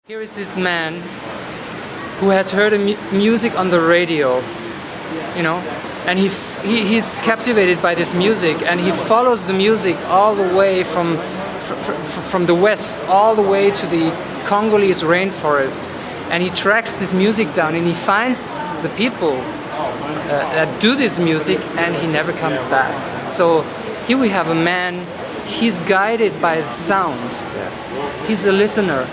Here is this man who has heard music on the radio, you know, and he's captivated by this music, and he follows the music all the way from the west all the way to the Congolese rainforest, and he tracks this music down, and he finds the people that do this music, and he never comes back. So here we have a man, he's guided by the sound. He's a listener.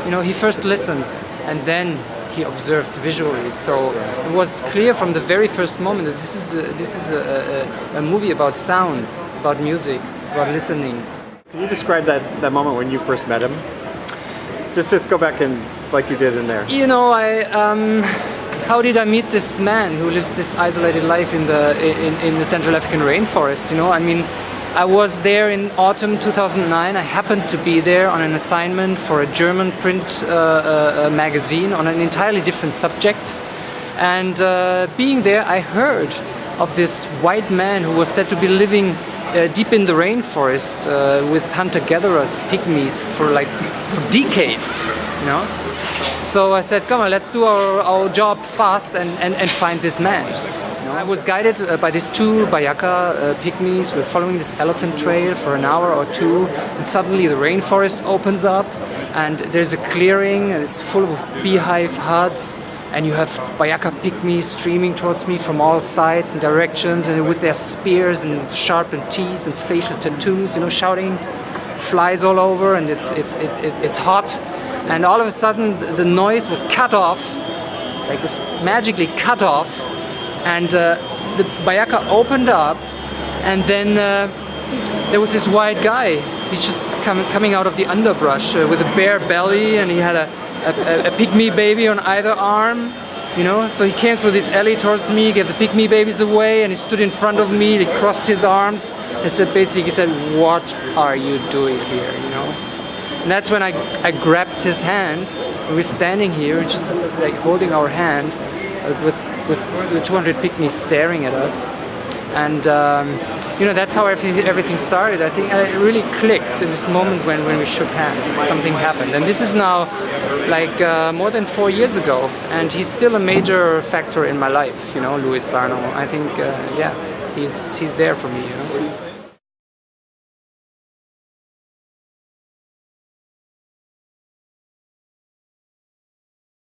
You know, he first listens and then he observes visually. So it was clear from the very first moment that this is a movie about sounds, about music, about listening. Can you describe that moment when you first met him? Just go back and like you did in there. You know, how did I meet this man who lives this isolated life in the Central African rainforest? You know, I mean, I was there in autumn 2009. I happened to be there on an assignment for a German print magazine on an entirely different subject. And being there, I heard of this white man who was said to be living deep in the rainforest with hunter-gatherers, pygmies, for decades, you know. So I said, come on, let's do our job fast and find this man. I was guided by these two Bayaka pygmies. We're following this elephant trail for an hour or two, and suddenly the rainforest opens up, and there's a clearing, and it's full of beehive huts, and you have Bayaka pygmies streaming towards me from all sides and directions, and with their spears and sharpened teeth and facial tattoos, you know, shouting, flies all over, and it's hot, and all of a sudden the noise was cut off, like it was magically cut off. And the Bayaka opened up, and then there was this white guy. He's just coming out of the underbrush with a bare belly, and he had a pygmy baby on either arm, you know. So he came through this alley towards me, gave the pygmy babies away, and he stood in front of me. He crossed his arms and said, "What are you doing here?" You know. And that's when I grabbed his hand. We were standing here, just like holding our hand, with the 200 pygmies staring at us, and you know, that's how everything started. I think it really clicked in this moment when we shook hands. Something happened, and this is now like more than 4 years ago, and he's still a major factor in my life. You know, Louis Sarno. I think, yeah, he's there for me. You know?